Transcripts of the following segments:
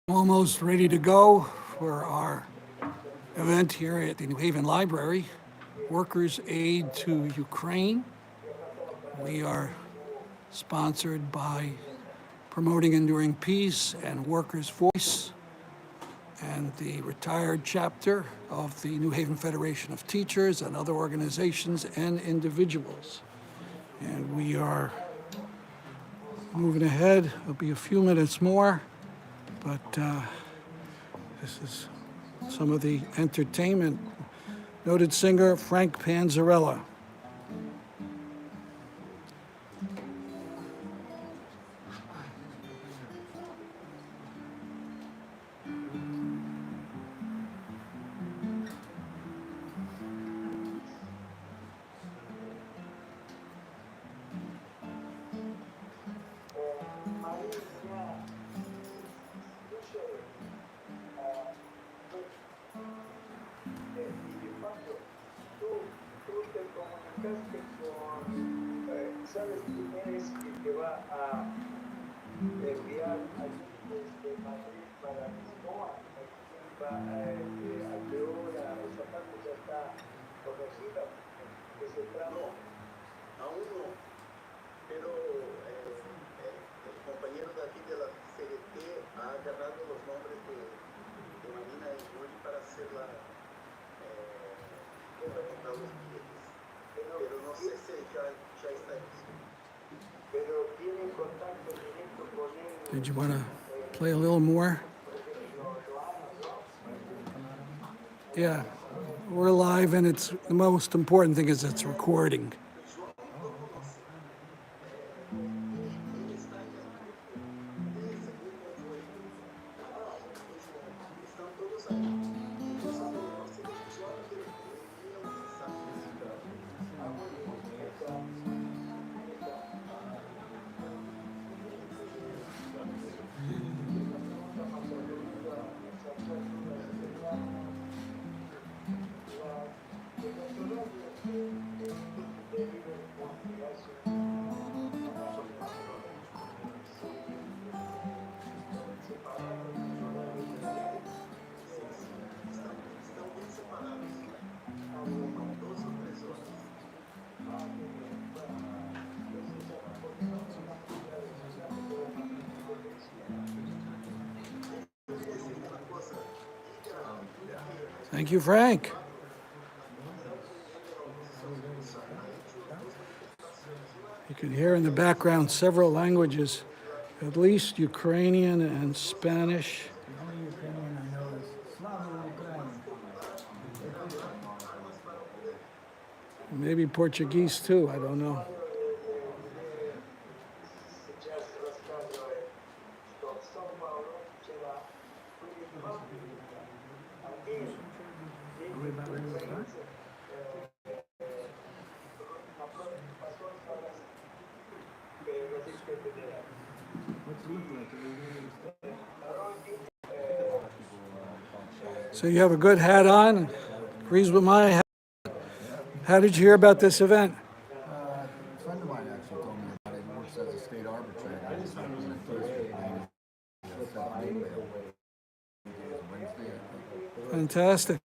Almost ready to go for our event here at the New Haven Library, Workers' Aid to Ukraine. We are sponsored by Promoting Enduring Peace and Workers' Voice and the retired chapter of the New Haven Federation of Teachers and other organizations and individuals. And we are moving ahead. It'll be a few minutes more, but this is some of the entertainment. Noted singer Frank Panzarella. ¿Sabes quién eres que va a enviar ayudas de Madrid para Lisboa? Va a qué hora? Esa parte ya está conocida, ese tramo. Aún no, pero el compañero de aquí de la CGT ha agarrado los nombres de Marina y Yuri para hacer para comprar los billetes. Pero no sé si ya está eso. Pero tienen contacto directo con él. Did you want to play a little more? Yeah, we're live, and it's the most important thing is it's recording. Thank you, Frank. You can hear in the background several languages, at least Ukrainian and Spanish. Maybe Portuguese too, I don't know. So you have a good hat on, agrees with my hat. How did you hear about this event? A friend of mine actually told me about it. He works as a state arbitrator. He's working in a case Wednesday, I think. Fantastic.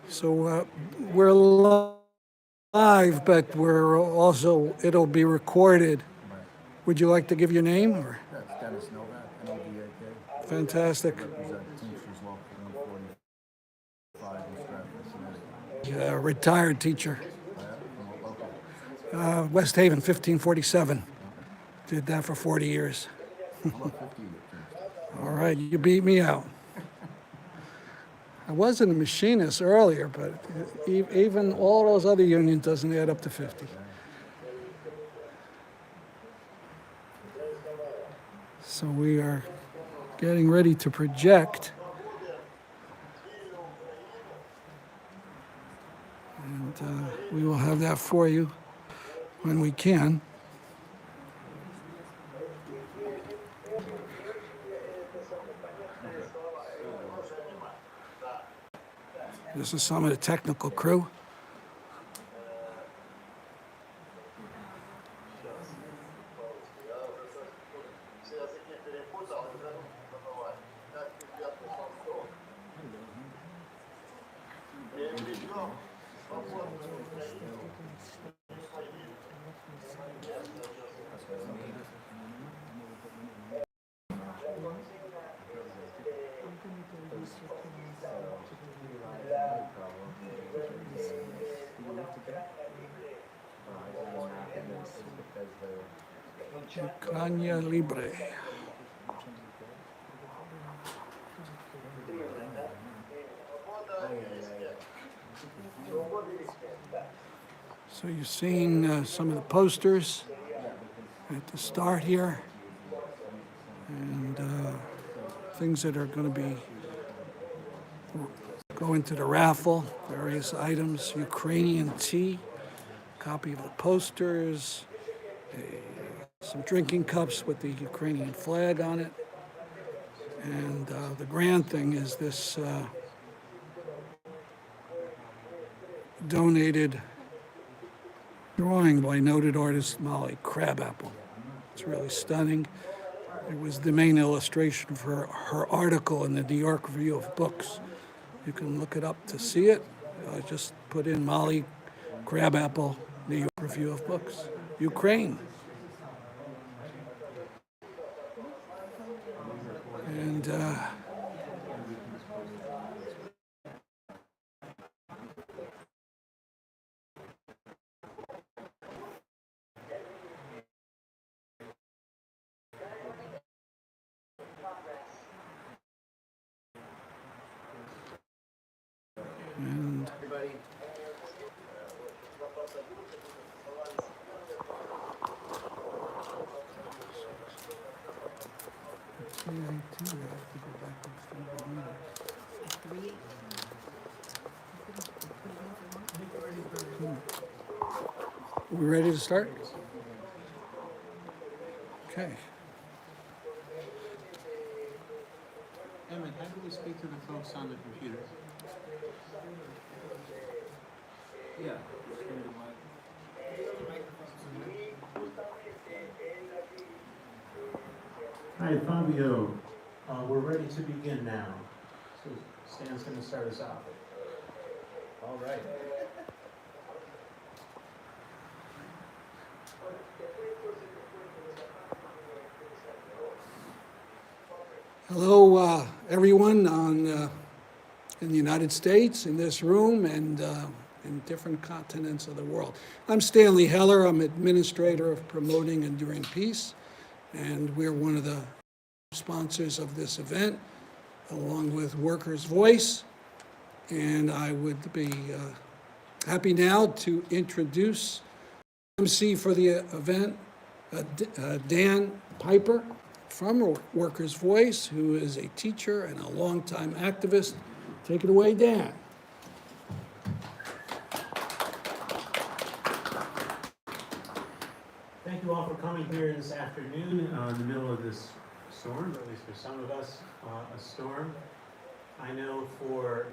So we're live, but we're also, it'll be recorded. Right. Would you like to give your name? Or? That's Dennis Novak, Novak. Fantastic. Represent Teamsters Local 145 in Stratford, Connecticut. Retired teacher. Local. West Haven, 1547. Did that for 40 years. I'm about 50 years. All right, you beat me out. I wasn't a machinist earlier, but even all those other unions doesn't add up to 50. So we are getting ready to project. And we will have that for you when we can. This is some of the technical crew. Se hace que Ucrania Libre. So you're seeing some of the posters at the start here, and things that are going to be go into the raffle, various items, Ukrainian tea, copy of the posters, some drinking cups with the Ukrainian flag on it. And the grand thing is this donated drawing by noted artist Molly Crabapple. It's really stunning. It was the main illustration for her article in the New York Review of Books. You can look it up to see it. Just put in Molly Crabapple, New York Review of Books. Ukraine. And Everybody. we ready to start? Okay. Emmett, how do we speak to the folks on the computer? Yeah. Hi, Fabio. We're ready to begin now. So Stan's going to start us off. All right. Hello, everyone in the United States, in this room, and in different continents of the world. I'm Stanley Heller. I'm administrator of Promoting Enduring Peace, and we're one of the sponsors of this event, along with Workers' Voice. And I would be happy now to introduce MC for the event, Dan Piper from Workers' Voice, who is a teacher and a longtime activist. Take it away, Dan. Thank you all for coming here this afternoon in the middle of this storm, or at least for some of us, a storm. I know for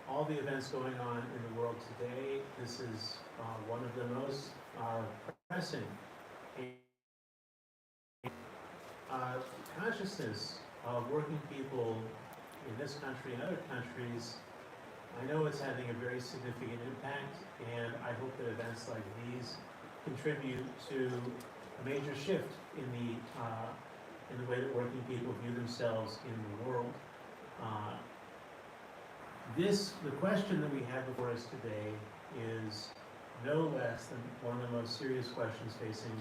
all the events going on in the world today, this is one of the most pressing. Consciousness of working people in this country and other countries, I know it's having a very significant impact, and I hope that events like these contribute to a major shift in the way that working people view themselves in the world. The question that we have before us today is no less than one of the most serious questions facing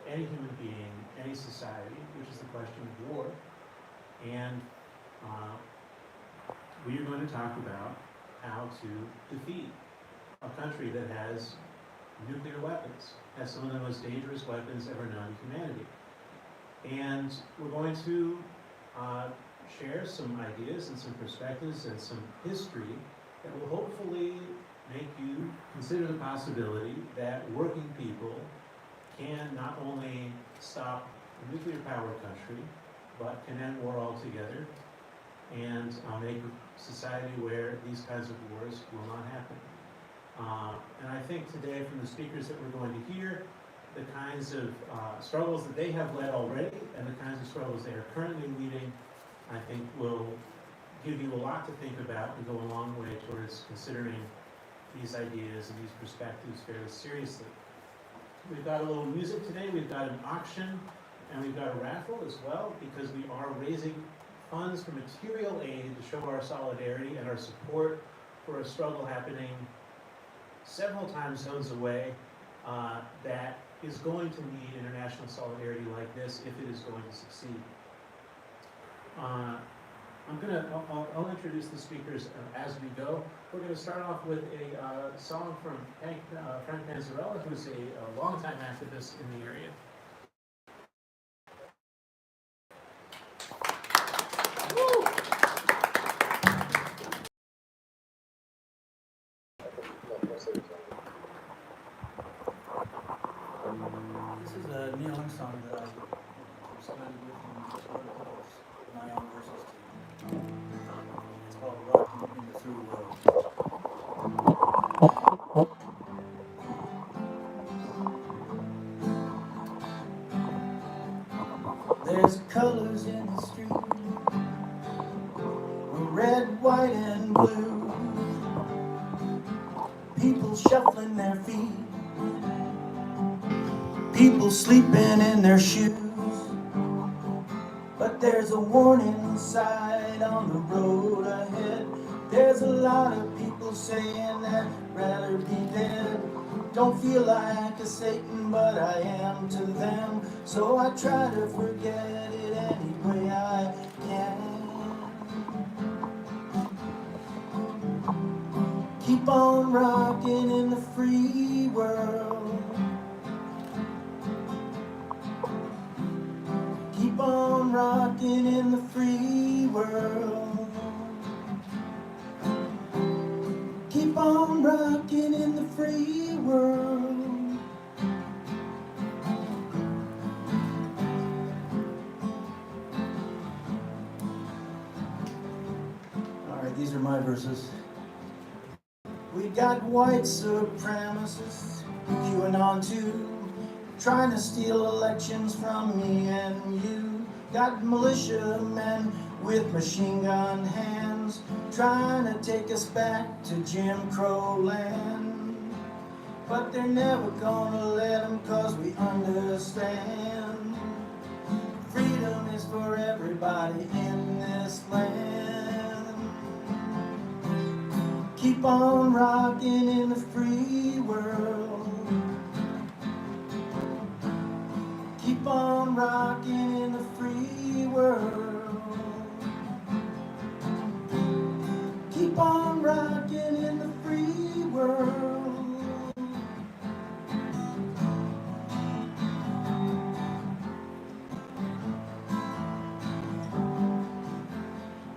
any human being, any society, which is the question of war. And we are going to talk about how to defeat a country that has nuclear weapons, has some of the most dangerous weapons ever known to humanity. And we're going to share some ideas and some perspectives and some history that will hopefully make you consider the possibility that working people can not only stop a nuclear powered country, but can end war altogether and make a society where these kinds of wars will not happen. And I think today from the speakers that we're going to hear, the kinds of struggles that they have led already and the kinds of struggles they are currently leading, I think will give you a lot to think about and go a long way towards considering these ideas and these perspectives fairly seriously. We've got a little music today, we've got an auction, and we've got a raffle as well, because we are raising funds for material aid to show our solidarity and our support for a struggle happening several time zones away that is going to need international solidarity like this if it is going to succeed. I'll introduce the speakers as we go. We're going to start off with a song from Frank Panzarella, who's a longtime activist in the area. This is a Neil Young song that I started with and wrote a couple of my own verses to. It's called Walking in the Through Road. There's colors in the street, red, white, and blue. People shuffling their feet, people sleeping in their shoes. But there's a warning sign on the road ahead. There's a lot of people saying that I'd rather be dead. Don't feel like a Satan, but I am to them. So I try to forget it any way I can. Keep on rocking in the free world. Keep on rocking in the free world. Keep on rocking in the free world. All right, these are my verses. We got white supremacists queuing on to trying to steal elections from me and you. Got militiamen with machine gun hands trying to take us back to Jim Crow land. But they're never gonna let them, 'cause we understand freedom is for everybody in this land. Keep on rocking in the free world. Keep on rocking in the free world. Keep on rocking in the free world.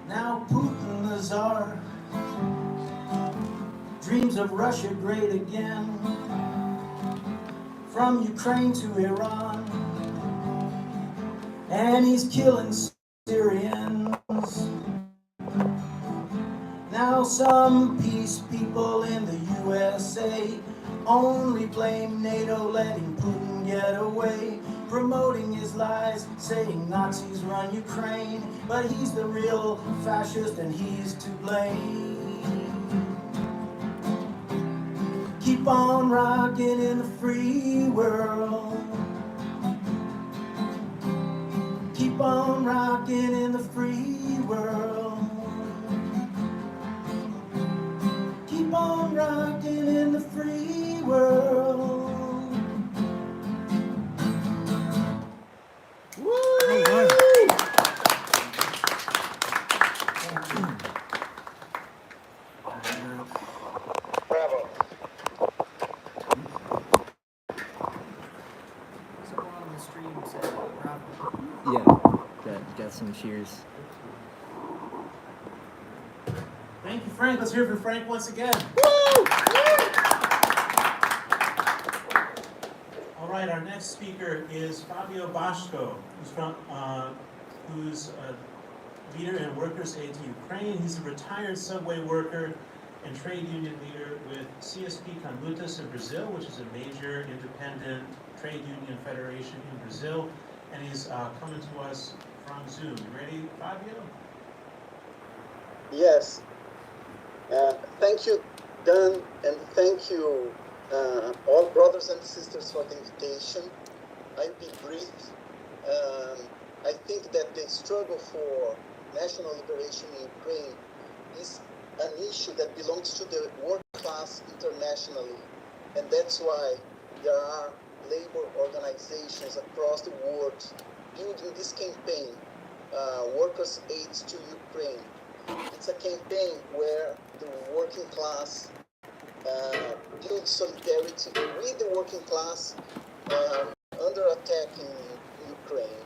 Now Putin the Tsar dreams of Russia great again. From Ukraine to Iran, and he's killing Syrians. Now some peace people in the USA only blame NATO, letting Putin get away, promoting his lies, saying Nazis run Ukraine, but he's the real fascist and he's to blame. Keep on rocking in the free world. Keep on rocking in the free world. Keep on rocking in the free world. Woo! Bravo. Someone on the stream said, bravo. Yeah, got some cheers. Thank you, Frank. Let's hear it for Frank once again. All right, our next speaker is Fabio Bashko, who's a leader in Workers' Aid to Ukraine. He's a retired subway worker, and trade union leader with CSP Conlutas in Brazil, which is a major independent trade union federation in Brazil, and he's coming to us from Zoom. You ready, Fabio? Yes. Thank you, Dan, and thank you, all brothers and sisters, for the invitation. I'll be brief. I think that the struggle for national liberation in Ukraine is an issue that belongs to the working class internationally, and that's why there are labor organizations across the world building this campaign, Workers' Aid to Ukraine. It's a campaign where the working class builds solidarity with the working class under attack in Ukraine.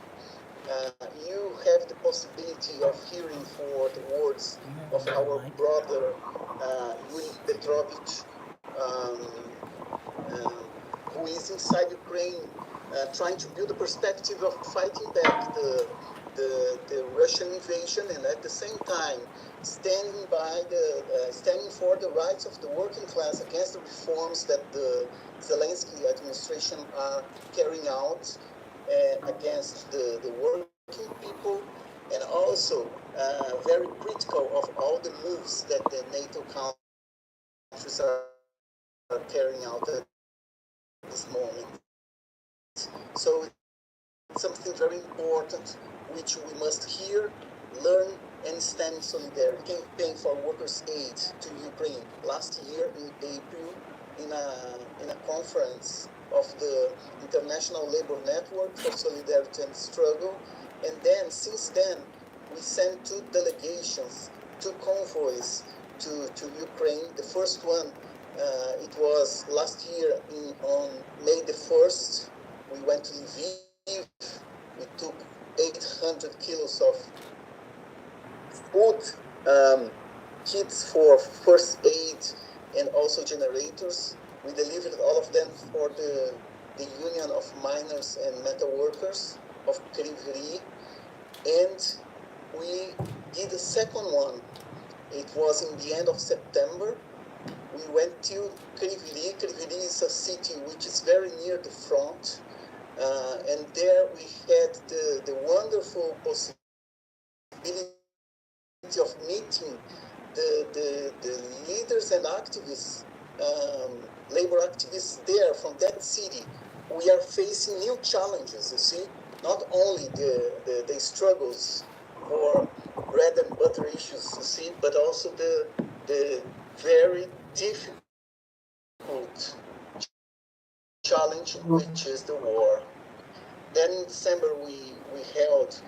You have the possibility of hearing for the words of our brother Yuri Petrovich, who is inside Ukraine, trying to build a perspective of fighting back the Russian invasion, and at the same time standing for the rights of the working class against the reforms that the Zelensky administration are carrying out against the working people, and also very critical of all the moves that the NATO countries are carrying out at this moment. So it's something very important which we must hear, learn, and stand in solidarity. Campaign for workers' aid to Ukraine last year in April in a conference of the International Labour Network for Solidarity and Struggle. And then, since then, we sent 2 delegations, 2 convoys to Ukraine. The first one, it was last year on May the 1st. We went to Lviv. We took 800 kilos of food, kits for first aid, and also generators. We delivered all of them for the Union of Miners and Metal Workers of Kryvyi. And we did a second one. It was in the end of September. We went to Kryvyi. Kryvyi is a city which is very near the front. And there we had the wonderful possibility of meeting the leaders and activists, labor activists there from that city. We are facing new challenges, you see, not only the struggles for bread and butter issues, you see, but also the very difficult challenge, which is the war. Then in December, we held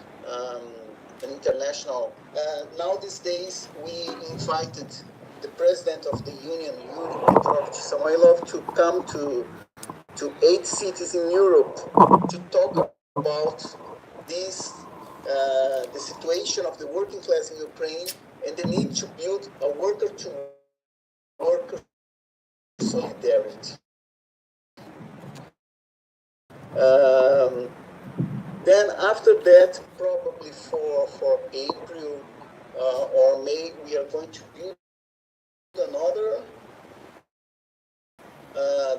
an international. Now these days, we invited the president of the union, Yuri Petrovich Samoilov, to come to 8 cities in Europe to talk about this, the situation of the working class in Ukraine, and the need to build a worker-to-worker solidarity. Then after that, probably for April or May, we are going to build another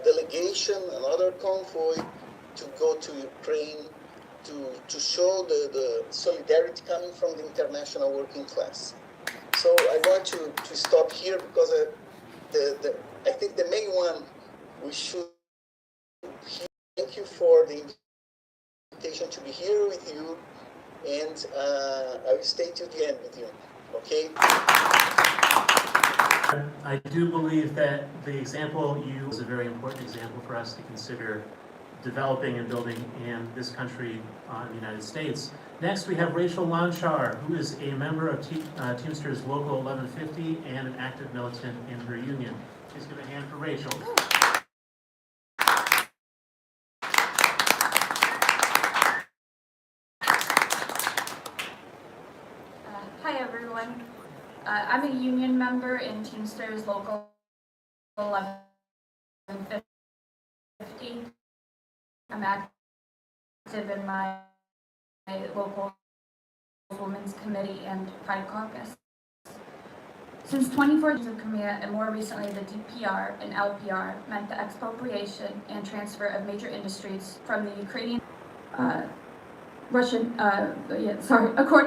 delegation, another convoy to go to Ukraine to show the solidarity coming from the international working class. So I want to stop here because I think the main one we should hear. Thank you for the invitation to be here with you, and I will stay to the end with you, okay? I do believe that the example you use is a very important example for us to consider developing and building in this country, in the United States. Next, we have Rachel Lanchar, who is a member of Teamsters Local 1150 and an active militant in her union. Please give a hand for Rachel. Hi everyone. I'm a union member in Teamsters Local 1150. I'm active in my local Women's Committee and Pride Caucus. Since 2014 of Crimea and more recently the DPR and LPR meant the expropriation and transfer of major industries from the Ukrainian According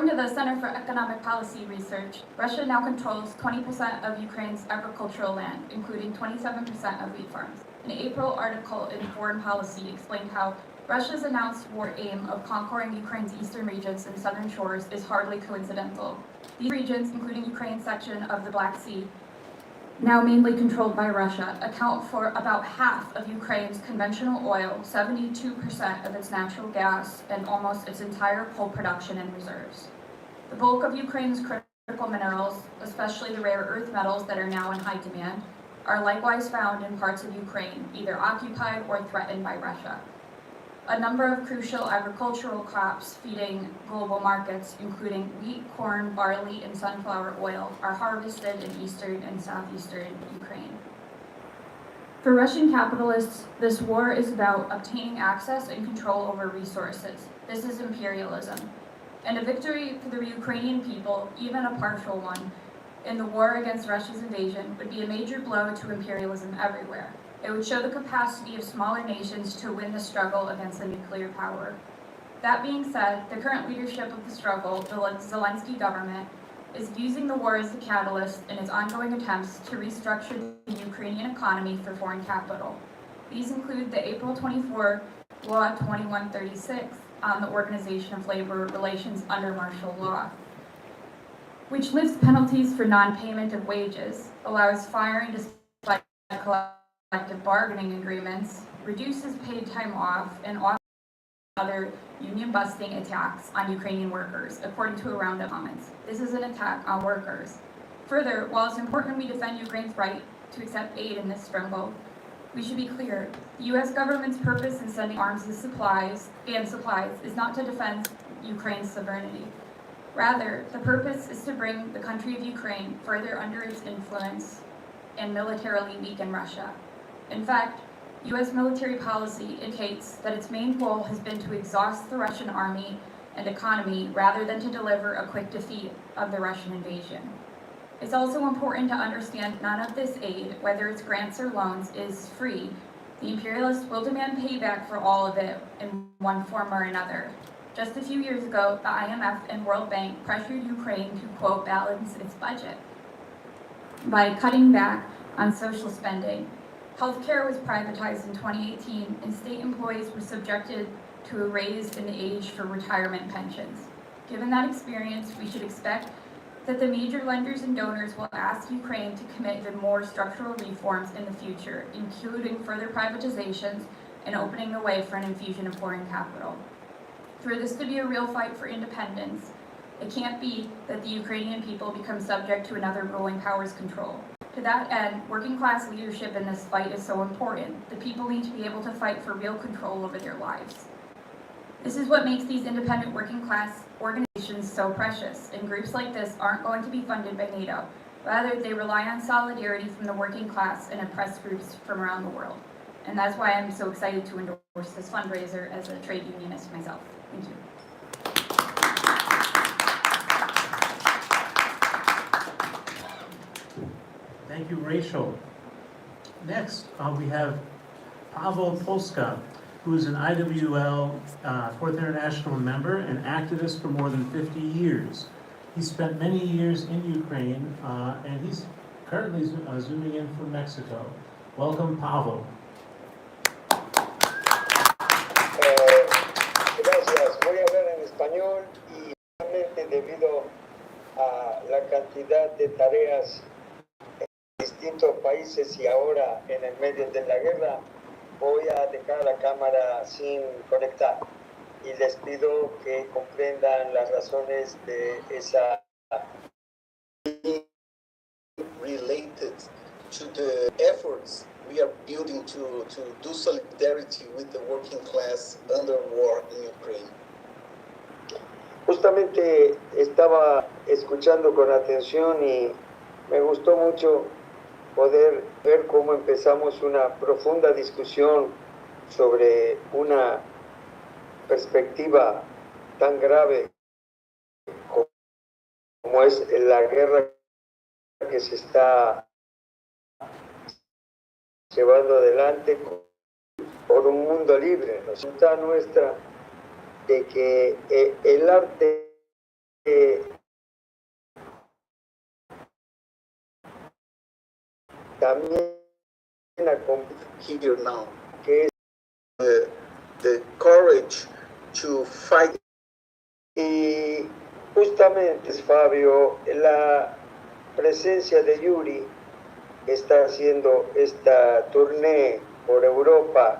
to the Center for Economic Policy Research, Russia now controls 20% of Ukraine's agricultural land, including 27% of wheat farms. An April article in Foreign Policy explained how Russia's announced war aim of conquering Ukraine's eastern regions and southern shores is hardly coincidental. These regions, including Ukraine's section of the Black Sea, now mainly controlled by Russia, account for about half of Ukraine's conventional oil, 72% of its natural gas, and almost its entire coal production and reserves. The bulk of Ukraine's critical minerals, especially the rare earth metals that are now in high demand, are likewise found in parts of Ukraine, either occupied or threatened by Russia. A number of crucial agricultural crops feeding global markets, including wheat, corn, barley, and sunflower oil, are harvested in eastern and southeastern Ukraine. For Russian capitalists, this war is about obtaining access and control over resources. This is imperialism. And a victory for the Ukrainian people, even a partial one, in the war against Russia's invasion would be a major blow to imperialism everywhere. It would show the capacity of smaller nations to win the struggle against a nuclear power. That being said, the current leadership of the struggle, the Zelensky government, is using the war as the catalyst in its ongoing attempts to restructure the Ukrainian economy for foreign capital. These include the April 24 Law 2136 on the Organization of Labor Relations under martial law, which lifts penalties for non-payment of wages, allows firing despite collective bargaining agreements, reduces paid time off, and other union-busting attacks on Ukrainian workers, according to a round of comments. This is an attack on workers. Further, while it's important we defend Ukraine's right to accept aid in this struggle, we should be clear, the U.S. government's purpose in sending arms and supplies is not to defend Ukraine's sovereignty. Rather, the purpose is to bring the country of Ukraine further under its influence and militarily weaken Russia. In fact, U.S. military policy indicates that its main goal has been to exhaust the Russian army and economy rather than to deliver a quick defeat of the Russian invasion. It's also important to understand none of this aid, whether it's grants or loans, is free. The imperialists will demand payback for all of it in one form or another. Just a few years ago, the IMF and World Bank pressured Ukraine to, quote, balance its budget by cutting back on social spending. Healthcare was privatized in 2018, and state employees were subjected to a raise in the age for retirement pensions. Given that experience, we should expect that the major lenders and donors will ask Ukraine to commit to more structural reforms in the future, including further privatizations and opening the way for an infusion of foreign capital. For this to be a real fight for independence, it can't be that the Ukrainian people become subject to another ruling power's control. To that end, working class leadership in this fight is so important. The people need to be able to fight for real control over their lives. This is what makes these independent working class organizations so precious, and groups like this aren't going to be funded by NATO. Rather, they rely on solidarity from the working class and oppressed groups from around the world. And that's why I'm so excited to endorse this fundraiser as a trade unionist myself. Thank you. Thank you, Rachel. Next, we have Pavel Polska, who is an IWL Fourth International member and activist for more than 50 years. He spent many years in Ukraine, and he's currently zooming in from Mexico. Welcome, Pavel. Gracias. Voy a hablar en español y realmente debido a la cantidad de tareas distintos países y ahora en el medio de la guerra voy a dejar la cámara sin conectar y les pido que comprendan las razones de esa related to the efforts we are building to do solidarity with the working class under war in Ukraine. Justamente estaba escuchando con atención y me gustó mucho poder ver cómo empezamos una profunda discusión sobre una perspectiva tan grave como es la guerra que se está llevando adelante por un mundo libre. Nos gusta nuestra de que el arte también here now, que es the courage to fight. y justamente, Fabio, la presencia de Yuri está haciendo esta tournée por Europa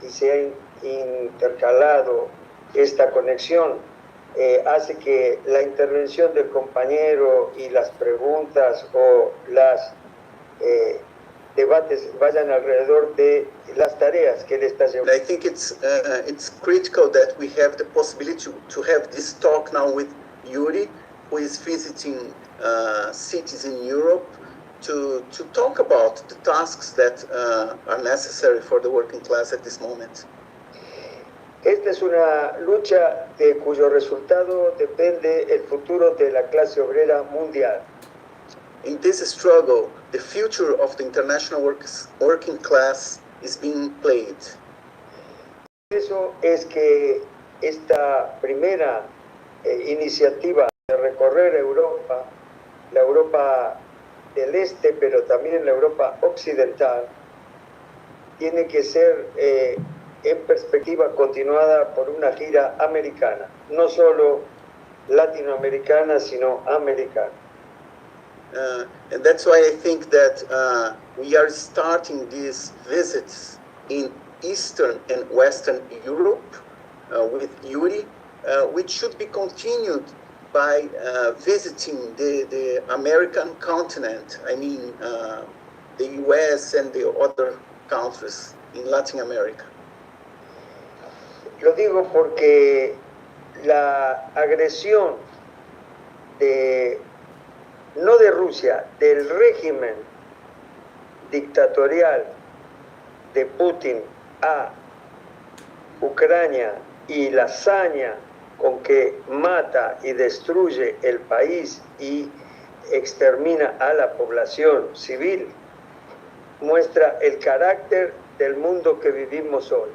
y se ha intercalado esta conexión, hace que la intervención del compañero y las preguntas o las debates vayan alrededor de las tareas que él está llevando. I think it's critical that we have the possibility to have this talk now with Yuri, who is visiting cities in Europe, to talk about the tasks that are necessary for the working class at this moment. Esta es una lucha de cuyo resultado depende el futuro de la clase obrera mundial. In this struggle, the future of the international working class is being played. Eso es que esta primera iniciativa de recorrer Europa, la Europa del Este, pero también la Europa occidental, tiene que ser en perspectiva continuada por una gira americana, no solo latinoamericana, sino americana. And that's why I think that we are starting these visits in Eastern and Western Europe with Yuri, which should be continued by visiting the American continent, I mean the US and the other countries in Latin America. Lo digo porque la agresión no de Rusia, del régimen dictatorial de Putin a Ucrania y la hazaña con que mata y destruye el país y extermina a la población civil, muestra el carácter del mundo que vivimos hoy.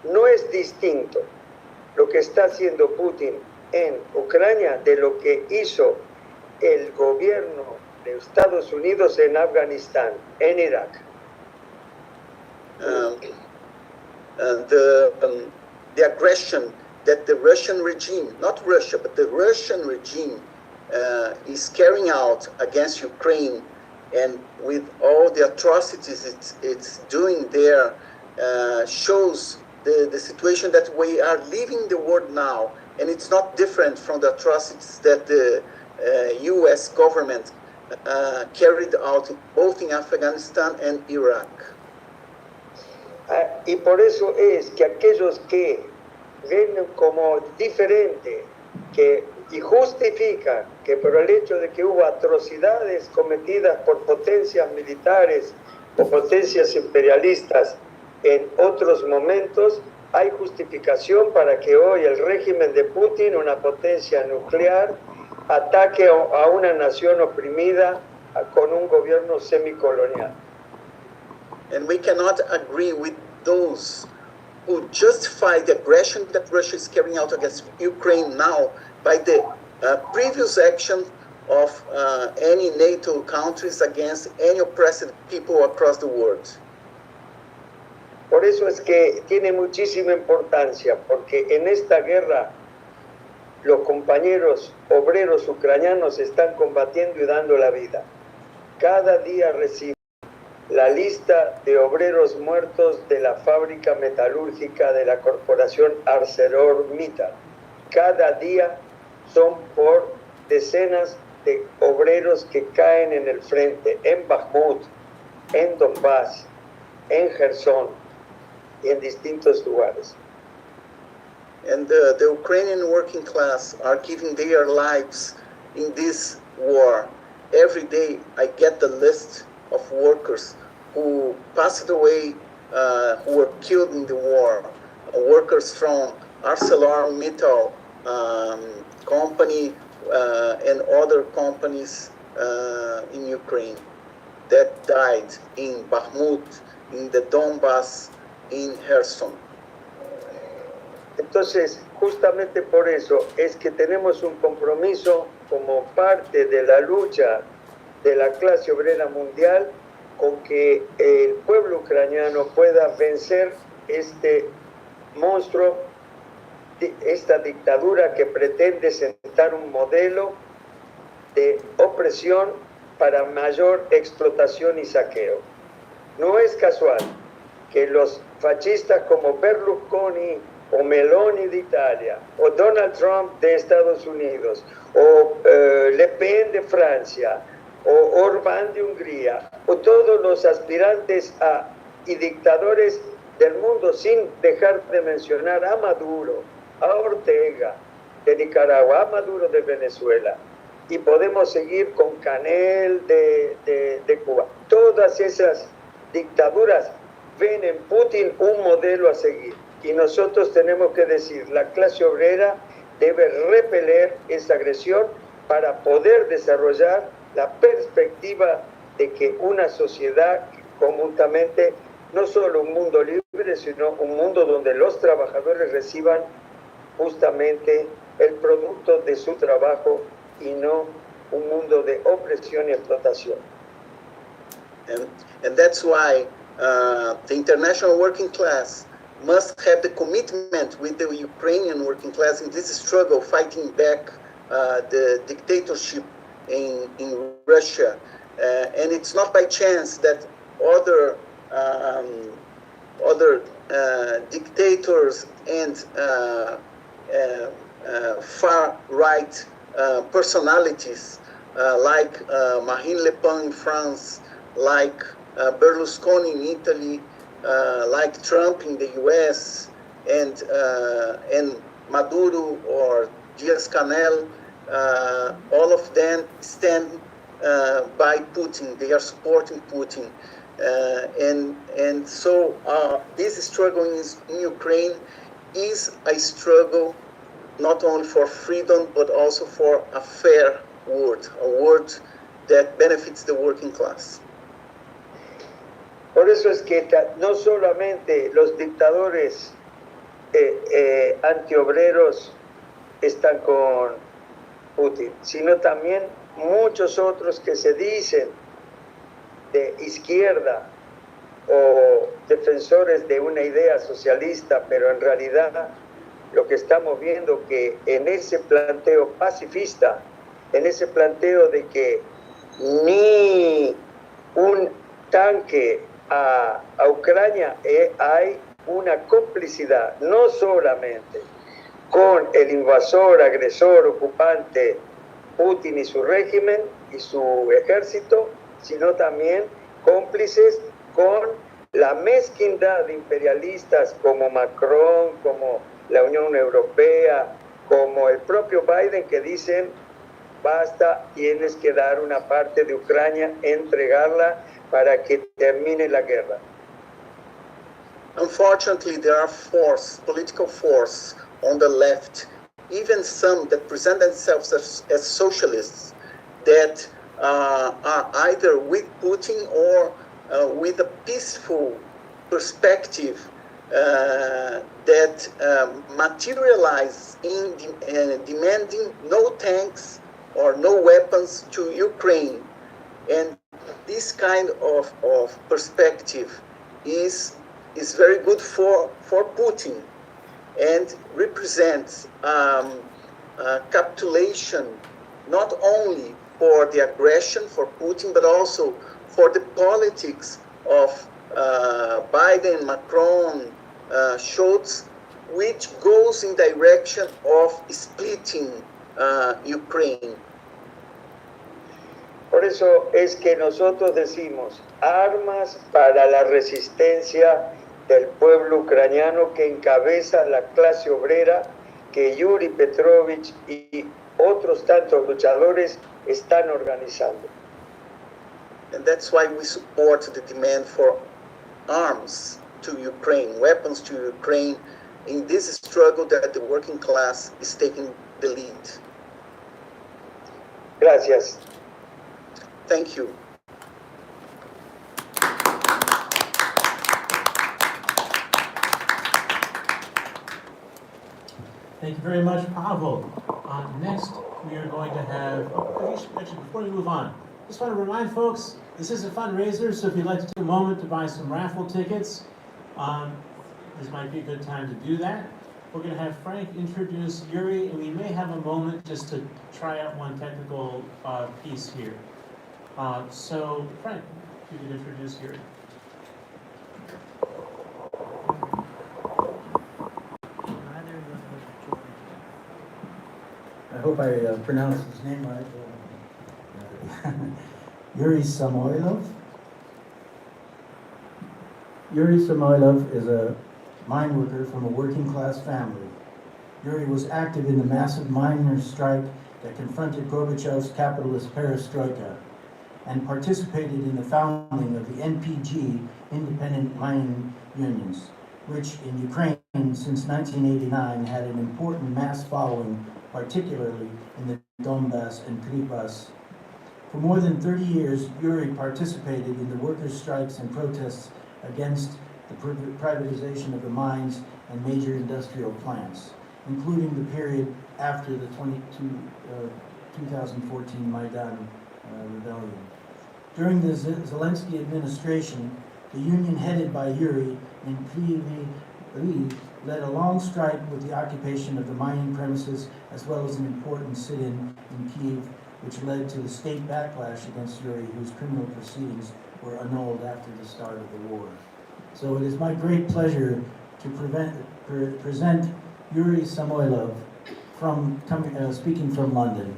No es distinto lo que está haciendo Putin en Ucrania de lo que hizo el gobierno de Estados Unidos en Afganistán, en Irak. The aggression that the Russian regime, not Russia, but the Russian regime is carrying out against Ukraine, and with all the atrocities it's doing there, shows the situation that we are living in the world now, and it's not different from the atrocities that the U.S. government carried out both in Afghanistan and Iraq. Y por eso es que aquellos que ven como diferente y justifican que por el hecho de que hubo atrocidades cometidas por potencias militares o potencias imperialistas en otros momentos, hay justificación para que hoy el régimen de Putin, una potencia nuclear, ataque a una nación oprimida con un gobierno semicolonial. And we cannot agree with those who justify the aggression that Russia is carrying out against Ukraine now by the previous action of any NATO countries against any oppressed people across the world. Por eso es que tiene muchísima importancia, porque en esta guerra los compañeros obreros ucranianos están combatiendo y dando la vida. Cada día reciben la lista de obreros muertos de la fábrica metalúrgica de la corporación ArcelorMittal. Cada día son por decenas de obreros que caen en el frente, en Bakhmut, en Donbass, en Gerson y en distintos lugares. And the Ukrainian working class are giving their lives in this war. Every day I get the list of workers who passed away, who were killed in the war. Workers from ArcelorMittal company and other companies in Ukraine that died in Bakhmut, in the Donbass, in Kherson. Entonces, justamente por eso es que tenemos un compromiso como parte de la lucha de la clase obrera mundial con que el pueblo ucraniano pueda vencer este monstruo, esta dictadura que pretende sentar un modelo de opresión para mayor explotación y saqueo. No es casual que los fascistas como Berlusconi o Meloni de Italia, o Donald Trump de Estados Unidos, o Le Pen de Francia, o Orbán de Hungría, o todos los aspirantes y dictadores del mundo, sin dejar de mencionar a Maduro, a Ortega de Nicaragua, a Maduro de Venezuela, y podemos seguir con Canel de Cuba. Todas esas dictaduras ven en Putin un modelo a seguir. Y nosotros tenemos que decir, la clase obrera debe repeler esa agresión para poder desarrollar la perspectiva de que una sociedad conjuntamente, no solo un mundo libre, sino un mundo donde los trabajadores reciban justamente el producto de su trabajo y no un mundo de opresión y explotación. And that's why the international working class must have the commitment with the Ukrainian working class in this struggle, fighting back the dictatorship in Russia. And it's not by chance that other dictators and far-right personalities like Marine Le Pen in France, like Berlusconi in Italy, like Trump in the US, and Maduro or Diaz-Canel, all of them stand by Putin. They are supporting Putin. And so this struggle in Ukraine is a struggle not only for freedom, but also for a fair world, a world that benefits the working class. Por eso es que no solamente los dictadores antiobreros están con Putin, sino también muchos otros que se dicen de izquierda o defensores de una idea socialista, pero en realidad lo que estamos viendo que en ese planteo pacifista, en ese planteo de que ni un tanque a Ucrania hay una complicidad, no solamente con el invasor, agresor, ocupante Putin y su régimen y su ejército, sino también cómplices con la mezquindad de imperialistas como Macron, como la Unión Europea, como el propio Biden, que dicen basta, tienes que dar una parte de Ucrania, entregarla para que termine la guerra. Unfortunately, there are political force on the left, even some that present themselves as socialists, that are either with Putin or with a peaceful perspective that materialize in demanding no tanks or no weapons to Ukraine. And this kind of perspective is very good for Putin and represents capitulation not only for the aggression for Putin, but also for the politics of Biden, Macron, Scholz, which goes in direction of splitting Ukraine. Por eso es que nosotros decimos armas para la resistencia del pueblo ucraniano que encabeza la clase obrera que Yuri Petrovich y otros tantos luchadores están organizando. And that's why we support the demand for arms to Ukraine, weapons to Ukraine, in this struggle that the working class is taking the lead. Gracias. Thank you. Thank you very much, Pavel. Next, we are going to have, actually, before we move on, just want to remind folks, this is a fundraiser, so if you'd like to take a moment to buy some raffle tickets, this might be a good time to do that. We're going to have Frank introduce Yuri, and we may have a moment just to try out one technical piece here. So, Frank, if you could introduce Yuri. I hope I pronounced his name right. Yuri Samoilov. Yuri Samoilov is a mine worker from a working class family. Yuri was active in the massive miners' strike that confronted Gorbachev's capitalist perestroika and participated in the founding of the NPG, Independent Mining Unions, which in Ukraine since 1989 had an important mass following, particularly in the Donbass and Kribas. For more than 30 years, Yuri participated in the workers' strikes and protests against the privatization of the mines and major industrial plants, including the period after the 2014 Maidan rebellion. During the Zelensky administration, the union headed by Yuri in Kryvyi led a long strike with the occupation of the mining premises, as well as an important sit-in Kyiv, which led to the state backlash against Yuri, whose criminal proceedings were annulled after the start of the war. So it is my great pleasure to present Yuri Samoilov speaking from London.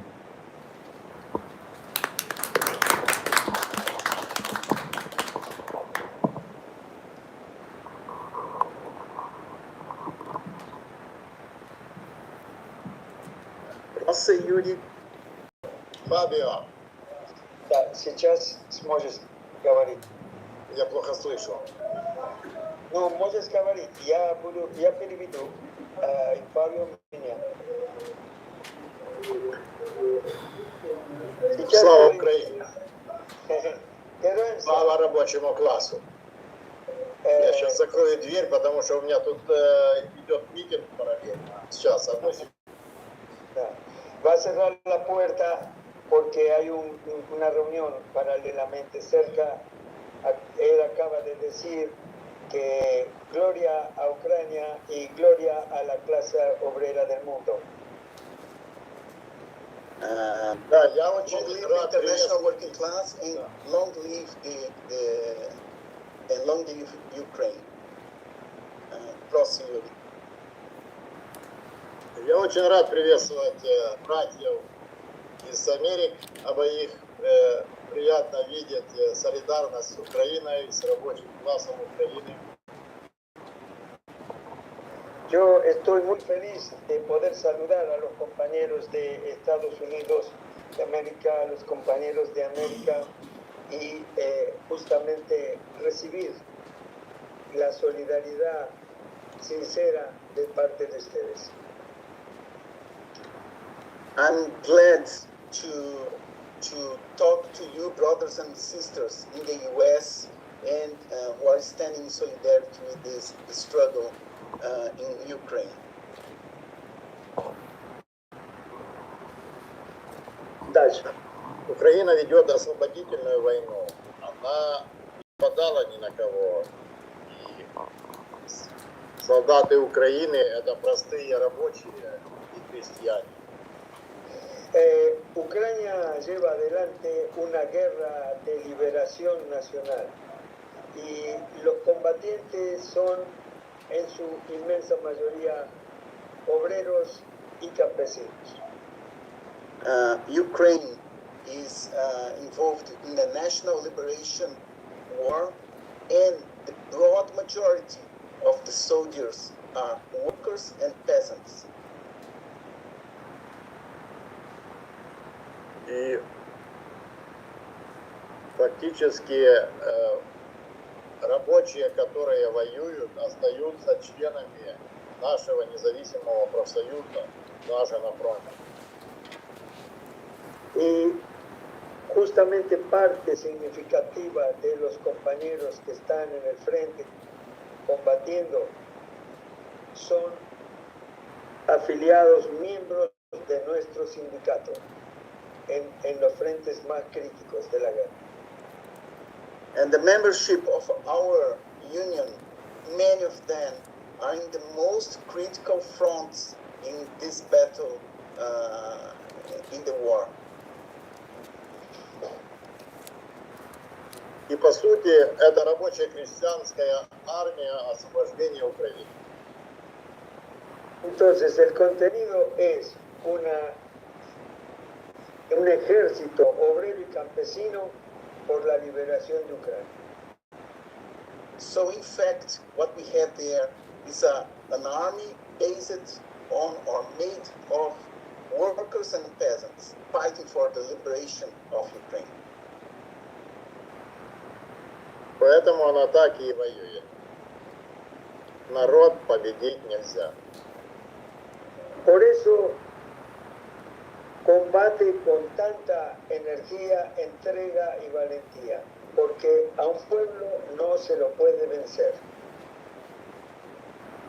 Юрий. Фабио, Да, сейчас сможешь говорить. я плохо слышу. Ну, можешь говорить. Я переведу. И Фабио меня. Слава Украине! Героям Слава рабочему классу! Я сейчас закрою дверь, потому что у меня тут идет митинг параллельно. Сейчас, одну секунду. Va a cerrar la puerta porque hay una reunión paralelamente cerca. Él acaba de decir que gloria a Ucrania y gloria a la clase obrera del mundo. Да, я очень рад International приветствовать. working class and long live and long live Ukraine. Просим Юрий. Я очень рад приветствовать братьев из Америки обоих. Приятно видеть солидарность с Украиной, с рабочим классом Украины. Yo estoy muy feliz de poder saludar a los compañeros de Estados Unidos de América, a los compañeros de América y justamente recibir la solidaridad sincera de parte de ustedes. I'm glad to talk to you, brothers and sisters in the U.S. and who are standing in solidarity with this struggle in Ukraine. Дальше. Украина ведет освободительную войну. Она не нападала ни на кого. И солдаты Украины — это простые рабочие и крестьяне. Ucrania lleva adelante una guerra de liberación nacional y los combatientes son en su inmensa mayoría obreros y campesinos. Ukraine is involved in the national liberation war, and the broad majority of the soldiers are workers and peasants. И фактически рабочие, которые воюют, остаются членами нашего независимого профсоюза, даже на фронте. Y justamente parte significativa de los compañeros que están en el frente combatiendo son afiliados, miembros de nuestro sindicato en los frentes más críticos de la guerra. And the membership of our union, many of them are in the most critical fronts in this battle in the war. И по сути, это рабочая крестьянская армия освобождения Украины. Entonces, el contenido es un ejército obrero y campesino por la liberación de Ucrania. So in fact, what we have there is an army based on or made of workers and peasants fighting for the liberation of Ukraine. Поэтому она так и воюет. Народ победить нельзя. Por eso combate con tanta energía, entrega y valentía, porque a un pueblo no se lo puede vencer.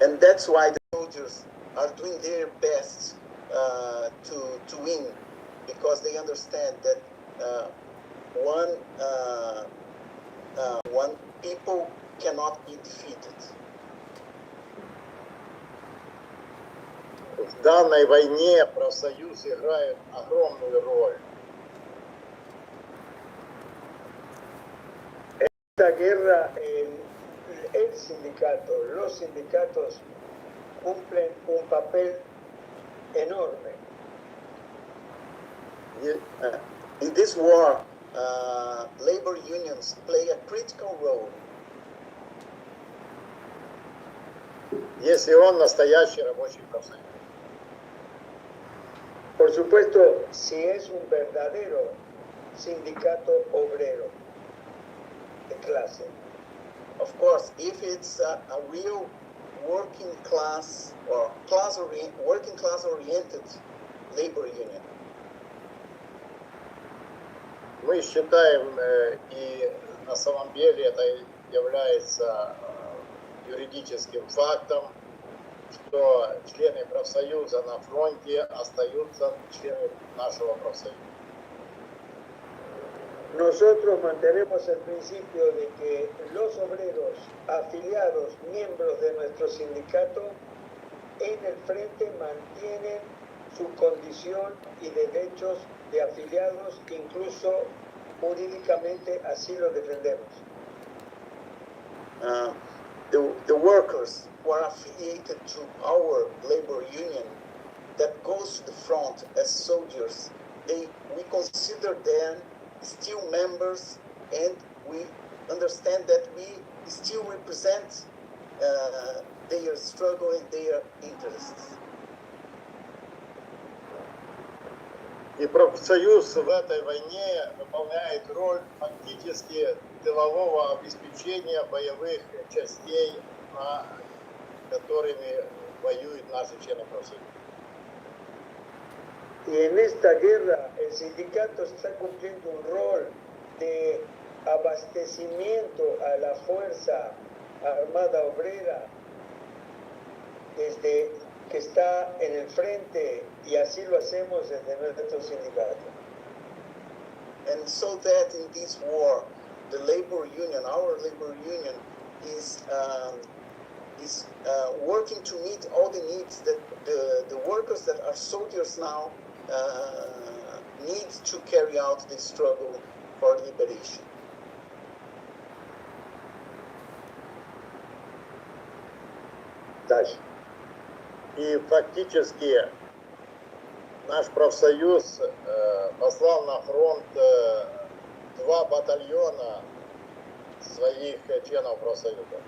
And that's why the soldiers are doing their best to win, because they understand that one people cannot be defeated. В данной войне профсоюз играет огромную роль. Esta guerra, el sindicato, los sindicatos cumplen un papel enorme. In this war, labor unions play a critical role. Если он настоящий рабочий профсоюз. Por supuesto, si es un verdadero sindicato obrero de clase. Of course, if it's a real working class or working class oriented labor union. Мы считаем, и на самом деле это является юридическим фактом, что члены профсоюза на фронте остаются членами нашего профсоюза. Nosotros mantenemos el principio de que los obreros afiliados, miembros de nuestro sindicato, en el frente mantienen su condición y derechos de afiliados, incluso jurídicamente así lo defendemos. The workers who are affiliated to our labor union that goes to the front as soldiers, we consider them still members, and we understand that we still represent their struggle and their interests. И профсоюз в этой войне выполняет роль фактически тылового обеспечения боевых частей, которыми воюют наши члены профсоюза. Y en esta guerra el sindicato está cumpliendo un rol de abastecimiento a la fuerza armada obrera desde que está en el frente, y así lo hacemos desde nuestro sindicato. And so that in this war, the labor union, our labor union, is working to meet all the needs that the workers that are soldiers now need to carry out the struggle for liberation. Дальше. И фактически наш профсоюз послал на фронт 2 батальона своих членов профсоюза.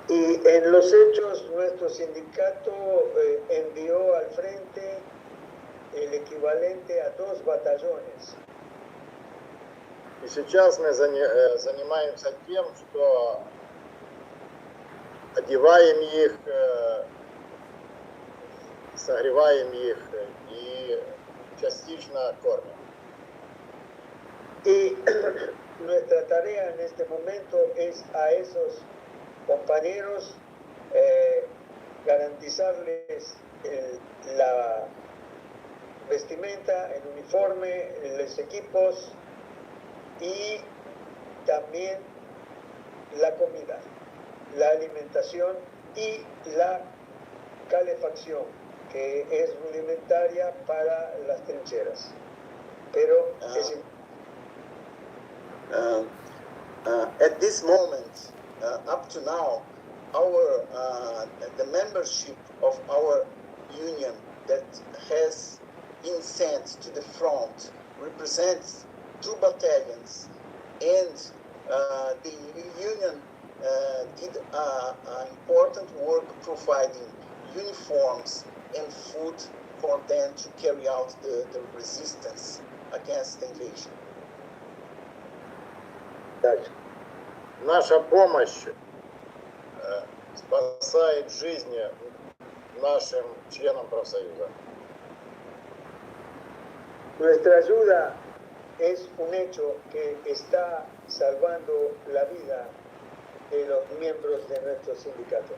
Y en los hechos, nuestro sindicato envió al frente el equivalente a 2 batallones. И сейчас мы занимаемся тем, что одеваем их, согреваем их и частично кормим. Y nuestra tarea en este momento es a esos compañeros garantizarles la vestimenta, el uniforme, los equipos y también la comida, la alimentación y la calefacción, que es rudimentaria para las trincheras. Pero es at this moment, up to now, our the membership of our union that has been sent to the front represents 2 battalions, and the union did important work providing uniforms and food for them to carry out the resistance against the invasion. Наша помощь спасает жизни нашим членам профсоюза. Nuestra ayuda es un hecho que está salvando la vida de los miembros de nuestro sindicato.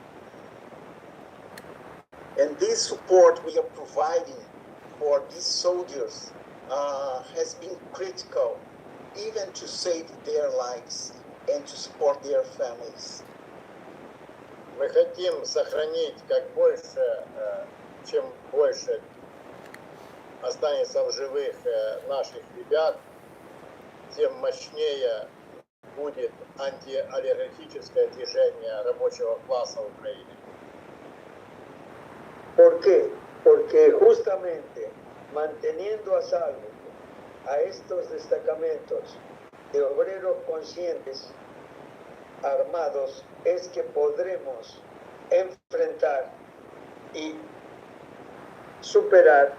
And this support we are providing for these soldiers has been critical, even to save their lives and to support their families. Мы хотим сохранить как больше, чем больше останется в живых наших ребят, тем мощнее будет антиолигархическое движение рабочего класса Украины. ¿Por qué? Porque justamente manteniendo a salvo a estos destacamentos de obreros conscientes, armados, es que podremos enfrentar y superar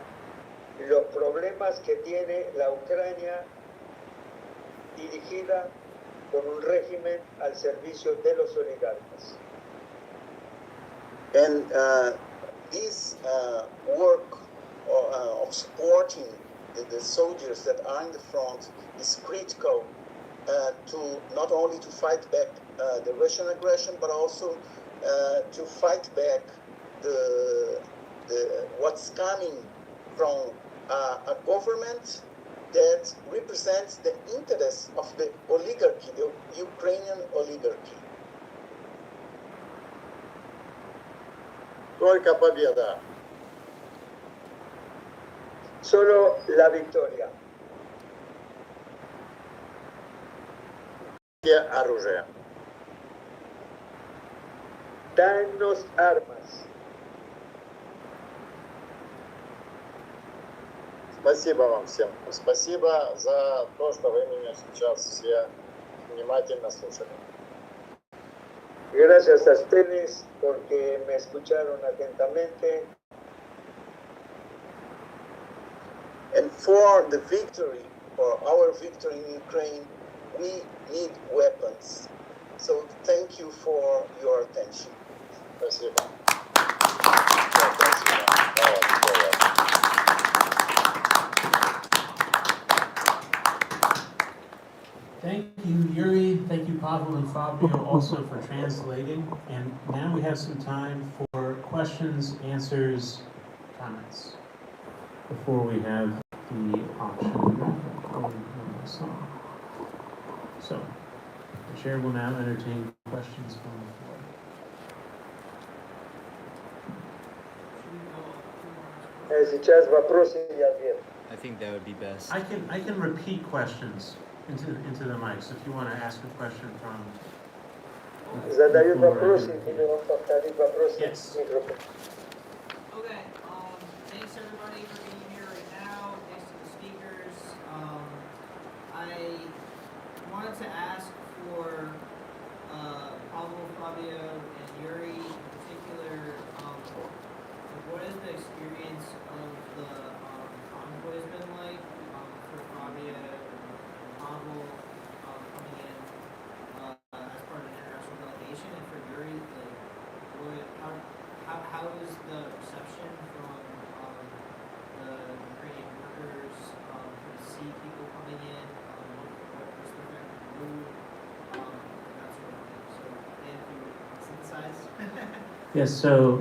los problemas que tiene la Ucrania dirigida por un régimen al servicio de los oligarcas. And this work of supporting the soldiers that are in the front is critical to not only to fight back the Russian aggression, but also to fight back the what's coming from a government that represents the interests of the oligarchy, the Ukrainian oligarchy. Только победа. Solo la victoria. Оружие. Danos armas. Спасибо вам всем. Спасибо за то, что вы меня сейчас все внимательно слушали. Gracias a ustedes porque me escucharon atentamente. And for the victory, for our victory in Ukraine, we need weapons. So thank you for your attention. Спасибо. Thank you, Yuri. Thank you, Pavel and Fabio, also for translating. And now we have some time for questions, answers, comments before we have the auction. So, the chair will now entertain questions from the floor. Сейчас вопросы и ответы. I think that would be best. I can repeat questions into the mics if you want to ask a question from. Задают вопросы, или он повторит вопросы Yes. в микрофон. Okay, thanks everybody for being here right now. Thanks to the speakers. I wanted to ask for Pavel, Fabio, and Yuri in particular, what has the experience of the convoys been like for Fabio and Pavel coming in as part of an international delegation, and for Yuri, like, how is the reception from the Yes, so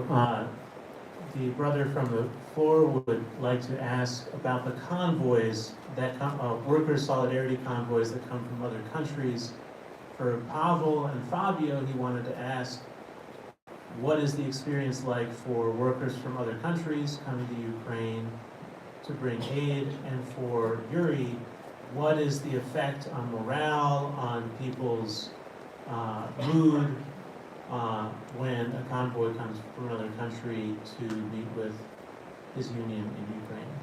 the brother from the floor would like to ask about the convoys that come, worker solidarity convoys that come from other countries. For Pavel and Fabio, he wanted to ask, what is the experience like for workers from other countries coming to Ukraine to bring aid? And for Yuri, what is the effect on morale, on people's mood, when a convoy comes from another country to meet with his union in Ukraine?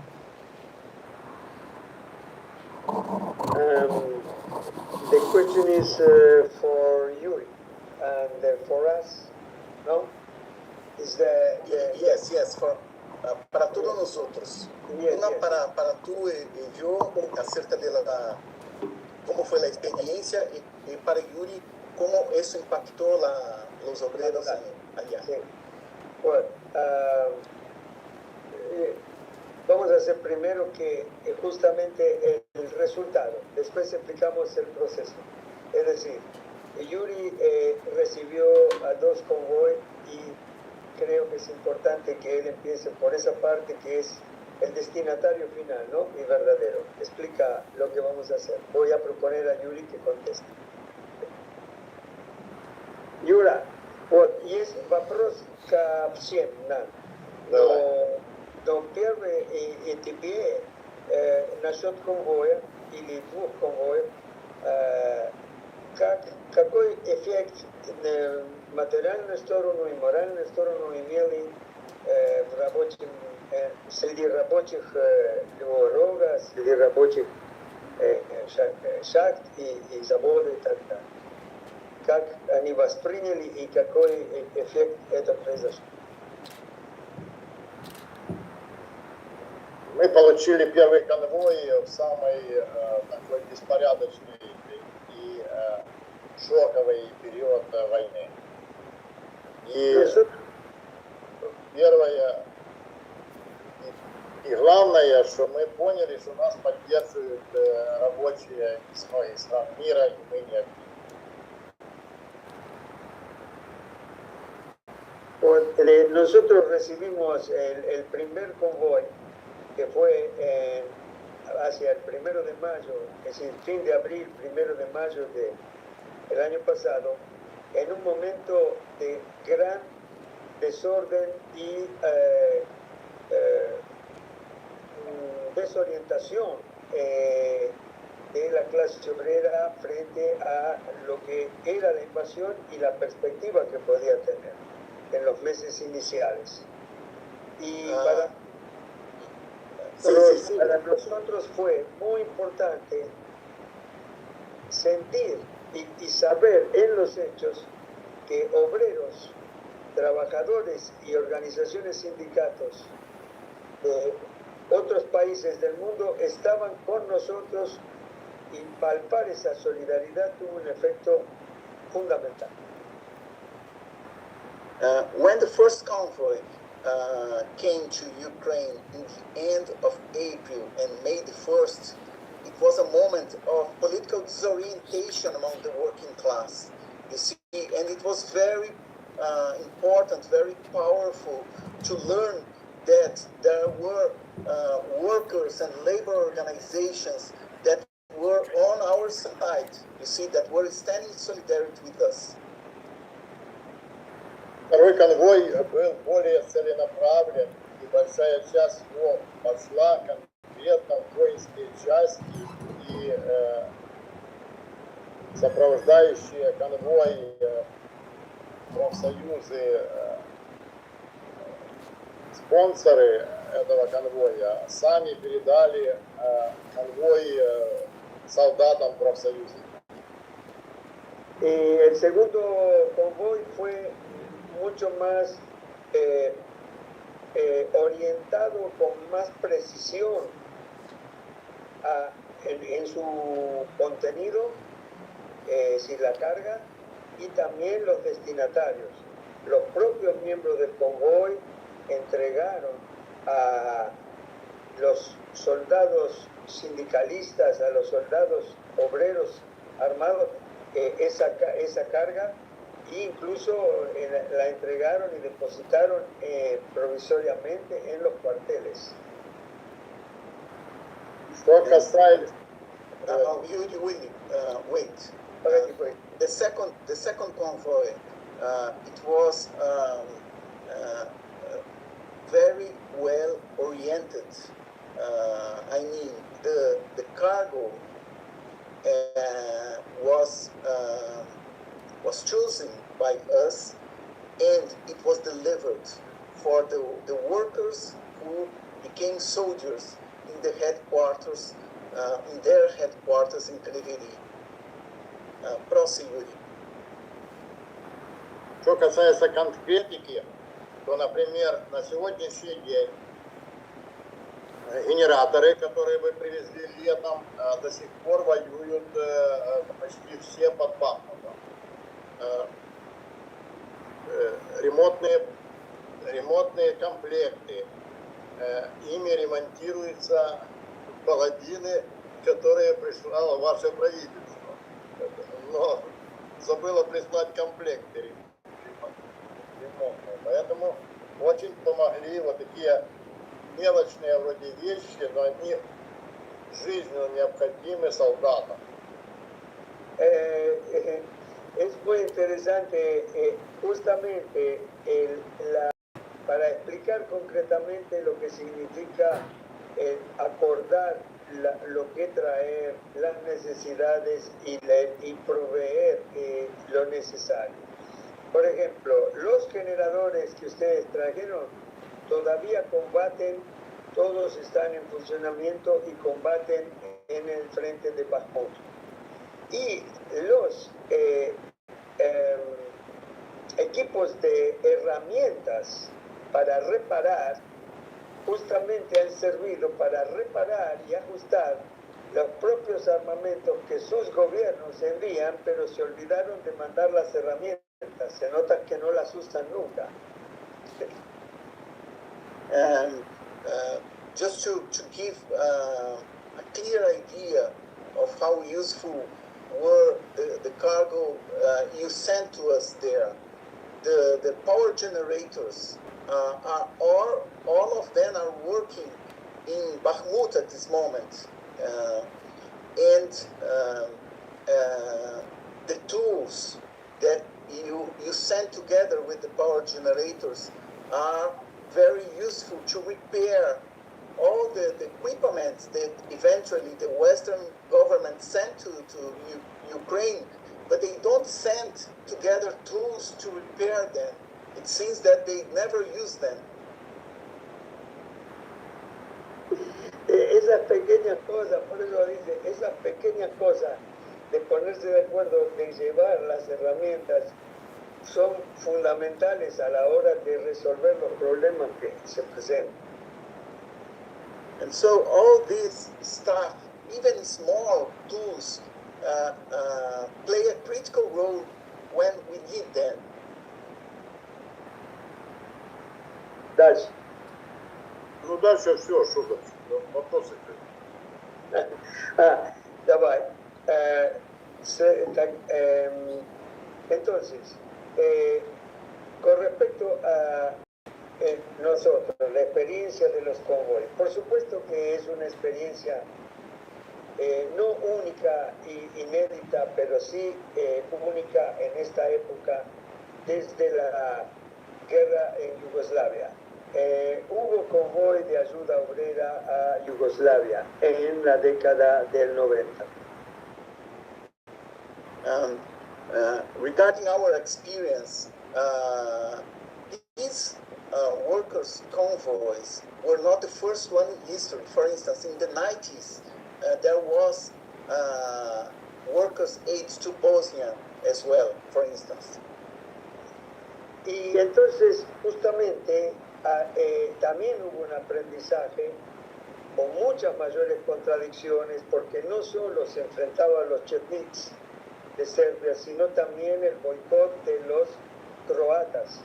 The question is for Yuri and for us, no? Is Yes, para todos nosotros. Una para tú y yo acerca de cómo fue la experiencia y para Yuri cómo eso impactó los obreros allá. Sí. Bueno, vamos a hacer primero que justamente el resultado, después explicamos el proceso. Es decir, Yuri recibió a 2 convoy y creo que es importante que él empiece por esa parte que es el destinatario final, ¿no? Y verdadero. Explica lo que vamos a hacer. Voy a proponer a Yuri que conteste. Юра, вот есть вопрос ко всем нам. Но первый и тебе насчет конвоя или 2 конвоев, какой эффект в материальную сторону и моральную сторону имели среди рабочих рога, среди рабочих шахт и заводов и так далее? Как они восприняли и какой эффект это произошло? Мы получили первый конвой в самый такой беспорядочный и шоковый период войны. И первое и главное, что мы поняли, что нас поддерживают рабочие из многих стран мира, и мы не одни. Nosotros recibimos el primer convoy que fue hacia el 1 de mayo, es decir, fin de abril, 1 de mayo del año pasado, en un momento de gran desorden y desorientación de la clase obrera frente a lo que era la invasión y la perspectiva que podía tener en los meses iniciales. Y para nosotros fue muy importante sentir y saber en los hechos que obreros, trabajadores y organizaciones sindicatos de otros países del mundo estaban con nosotros, y palpar esa solidaridad tuvo un efecto fundamental. When the first convoy came to Ukraine in the end of April and May the 1st, it was a moment of political disorientation among the working class. You see, and it was very important, very powerful to learn that there were workers and labor organizations that were on our side, you see, that were standing in solidarity with us. Второй конвой был более целенаправлен, и большая часть его пошла конкретно в воинские части и сопровождающие конвой профсоюзы, спонсоры этого конвоя сами передали конвой солдатам профсоюза. Y el segundo convoy fue mucho más orientado con más precisión en su contenido, sin la carga, y también los destinatarios. Los propios miembros del convoy entregaron a los soldados sindicalistas, a los soldados obreros armados, esa carga, incluso la entregaron y depositaron provisoriamente en los cuarteles. Что касается Wait. Wait. The second convoy, it was very well oriented. I mean, the cargo was chosen by us, and it was delivered for the workers who became soldiers in the headquarters, in their headquarters in Kriviri. Prosegui. Что касается конкретики, то, например, на сегодняшний день генераторы, которые мы привезли летом, до сих пор воюют почти все под Бахмутом. Ремонтные комплекты, ими ремонтируются паладины, которые прислало ваше правительство. Но забыло прислать комплекты ремонтные. Поэтому очень помогли вот такие мелочные вроде вещи, но они жизненно необходимы солдатам. Es muy interesante justamente para explicar concretamente lo que significa acordar lo que traer, las necesidades y proveer lo necesario. Por ejemplo, los generadores que ustedes trajeron todavía combaten, todos están en funcionamiento y combaten en el frente de Bakhmut. Y los equipos de herramientas para reparar justamente han servido para reparar y ajustar los propios armamentos que sus gobiernos envían, pero se olvidaron de mandar las herramientas. Se nota que no las usan nunca. And just to give a clear idea of how useful were the cargo you sent to us there, the power generators are all of them are working in Bakhmut at this moment, and the tools that you sent together with the power generators are very useful to repair all the equipment that eventually the Western government sent to Ukraine, but they don't send together tools to repair them. It seems that they never use them. Esas pequeñas cosas, por eso dice, esas pequeñas cosas de ponerse de acuerdo, de llevar las herramientas, son fundamentales a la hora de resolver los problemas que se presentan. And so all this stuff, even small tools, play a critical role when we need them. Дальше. Ну дальше все, что дальше? Вопросы. Давай. Entonces, con respecto a nosotros, la experiencia de los convoyes, por supuesto que es una experiencia no única y inédita, pero sí única en esta época desde la guerra en Yugoslavia. Hubo convoy de ayuda obrera a Yugoslavia en la década del 90. Regarding our experience, these workers' convoys were not the first one in history. For instance, in the 90s, there was workers' aid to Bosnia as well, for instance. Y entonces, justamente, también hubo un aprendizaje con muchas mayores contradicciones, porque no solo se enfrentaba a los chetniks de Serbia, sino también el boicot de los croatas,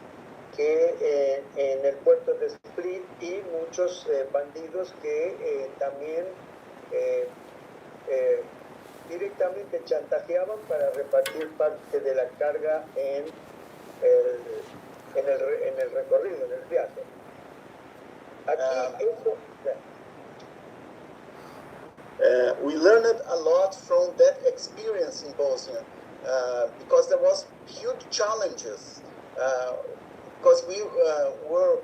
que en el puerto de Split, y muchos bandidos que también directamente chantajeaban para repartir parte de la carga en en el recorrido, en el viaje. Aquí eso... We learned a lot from that experience in Bosnia because there was huge challenges because we were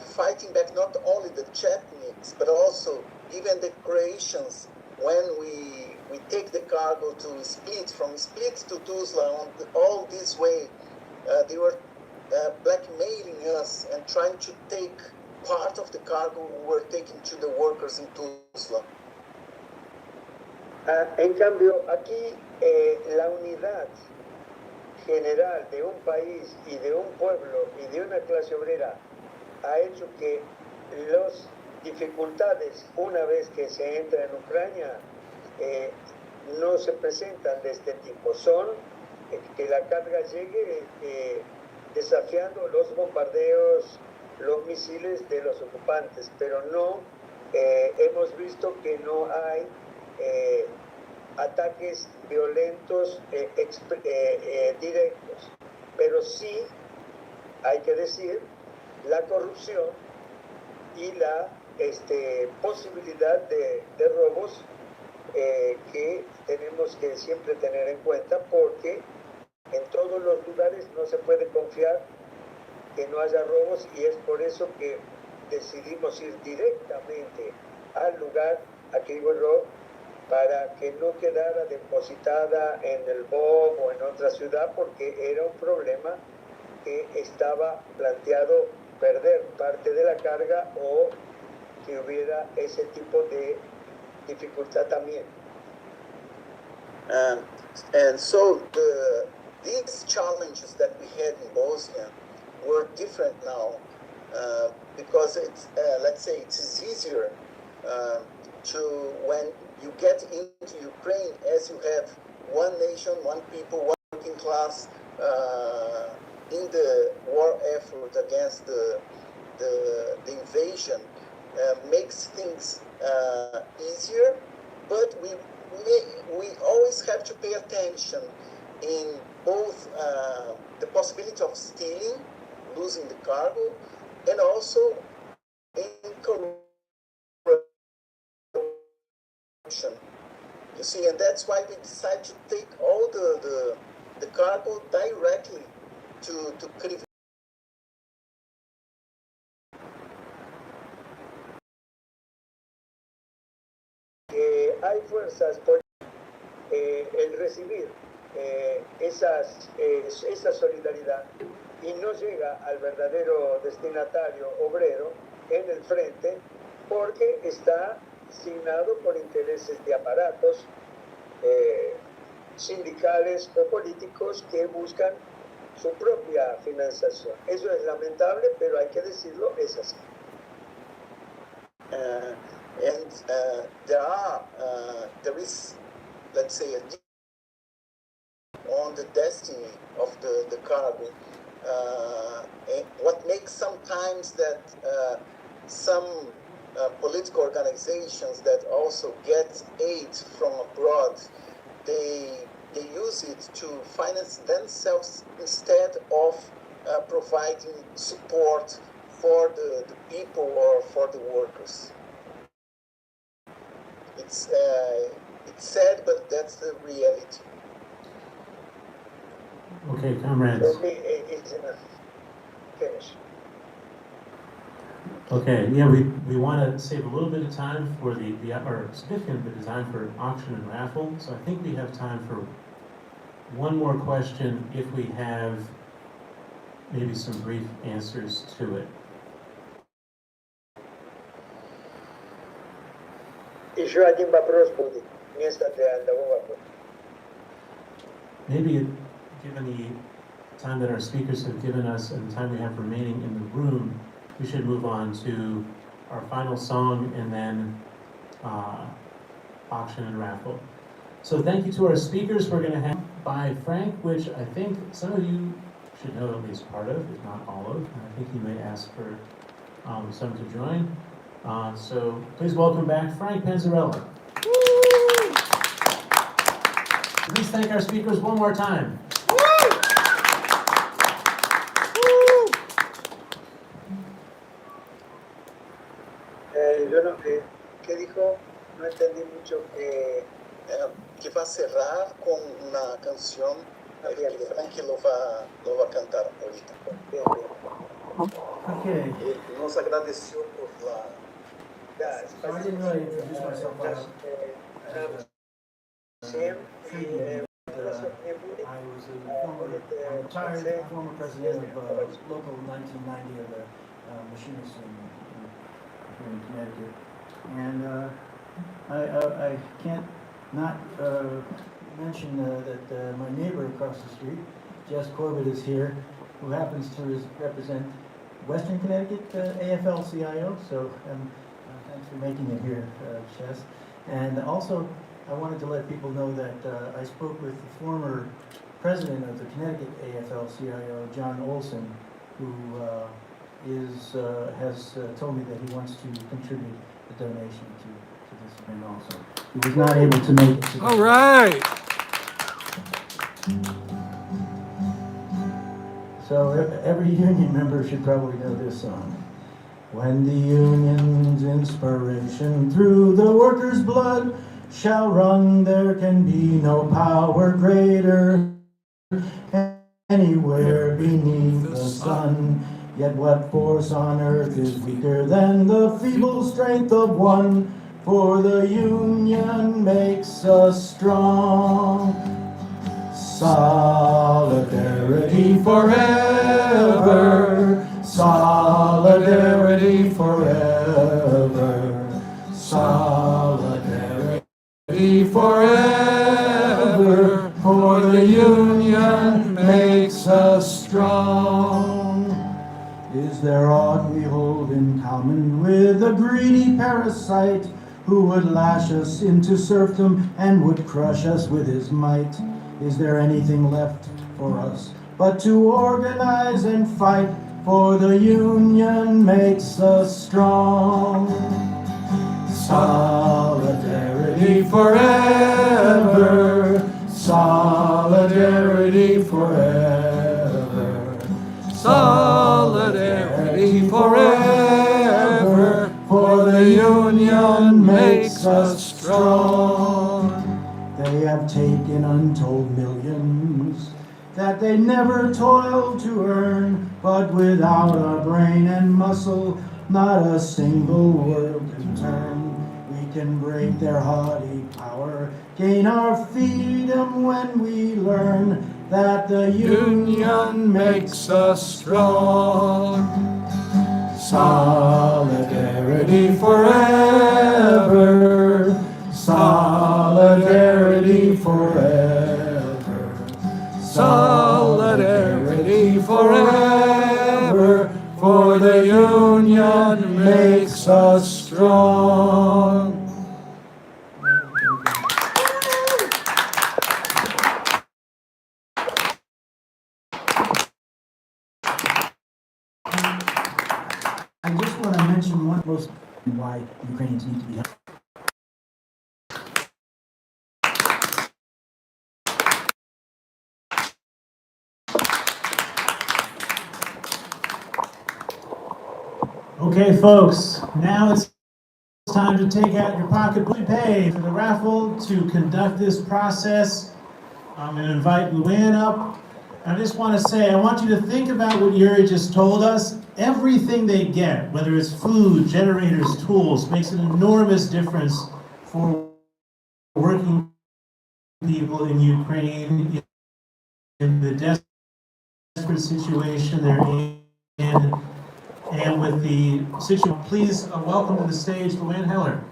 fighting back not only the Chetniks but also even the Croatians when we take the cargo to Split, from Split to Tuzla, all this way they were blackmailing us and trying to take part of the cargo we were taking to the workers in Tuzla. En cambio, aquí la unidad general de un país y de un pueblo y de una clase obrera ha hecho que las dificultades, una vez que se entra en Ucrania, no se presentan de este tipo. Son que la carga llegue desafiando los bombardeos, los misiles de los ocupantes, pero no hemos visto que no hay ataques violentos directos, pero sí hay que decir la corrupción y la posibilidad de robos que tenemos que siempre tener en cuenta, porque en todos los lugares no se puede confiar que no haya robos, y es por eso que decidimos ir directamente al lugar, aquí vuelvo, para que no quedara depositada en el BOB o en otra ciudad, porque era un problema que estaba planteado perder parte de la carga o que hubiera ese tipo de dificultad también. And so these challenges that we had in Bosnia were different now because it's, let's say, it is easier to, when you get into Ukraine, as you have one nation, one people, one working class in the war effort against the invasion, makes things easier, but we always have to pay attention in both the possibility of stealing, losing the cargo, and also in corruption. You see, and that's why we decided to take all the cargo directly to Kryvyi. Hay fuerzas por el recibir esa solidaridad y no llega al verdadero destinatario obrero en el frente, porque está signado por intereses de aparatos sindicales o políticos que buscan su propia financiación. Eso es lamentable, pero hay que decirlo, es así. There is, let's say, on the destiny of the cargo. And what makes sometimes that some political organizations that also get aid from abroad, they use it to finance themselves instead of providing support for the people or for the workers. It's sad, but that's the reality. Okay, comrades. It's enough. Finish. Okay, yeah, we want to save a little bit of time for or significant bit of time for auction and raffle. So I think we have time for one more question if we have maybe some brief answers to it. Еще один вопрос будет. Место для одного вопроса. Maybe given the time that our speakers have given us and the time we have remaining in the room, we should move on to our final song and then auction and raffle. So thank you to our speakers. We're going to have by Frank, which I think some of you should know at least part of, if not all of. And I think he may ask for some to join. So please welcome back Frank Panzarella. Please thank our speakers one more time. no entendí mucho que va a cerrar con una canción que Frankie lo va a cantar ahorita. Okay. Nos agradeció por la... Ya, So I didn't really introduce myself. Sam I y was a retired former president of local 1990 of the machinists here in Connecticut. And I can't not mention that my neighbor across the street, Jess Corbett, is here, who happens to represent Western Connecticut AFL-CIO. So thanks for making it here, Jess. And also, I wanted to let people know that I spoke with the former president of the Connecticut AFL-CIO, John Olson, who has told me that he wants to contribute a donation to this event also. He was not able to make it today. All right. So every union member should probably know this song. When the union's inspiration through the workers' blood shall run, there can be no power greater anywhere beneath the sun. Yet what force on earth is weaker than the feeble strength of one? For the union makes us strong. Solidarity forever. Solidarity forever. Solidarity forever. For the union makes us strong. Is there aught we hold in common with a greedy parasite who would lash us into serfdom and would crush us with his might? Is there anything left for us but to organize and fight? For the union makes us strong. Solidarity forever. Solidarity forever. Solidarity forever. For the union makes us strong. They have taken untold millions that they never toiled to earn, but without a brain and muscle, not a single world can turn. We can break their haughty power, gain our freedom when we learn that the union makes us strong. Solidarity forever. Solidarity forever. Solidarity forever. For the union makes us strong. I just want to mention one most why Ukrainians need to be helped. Okay, folks, now it's time to take out your pocketbook and pay for the raffle to conduct this process. I'm going to invite Luann up. I just want to say, I want you to think about what Yuri just told us. Everything they get, whether it's food, generators, tools, makes an enormous difference for working people in Ukraine in the desperate situation they're in. And with the situation, please welcome to the stage Luann Heller.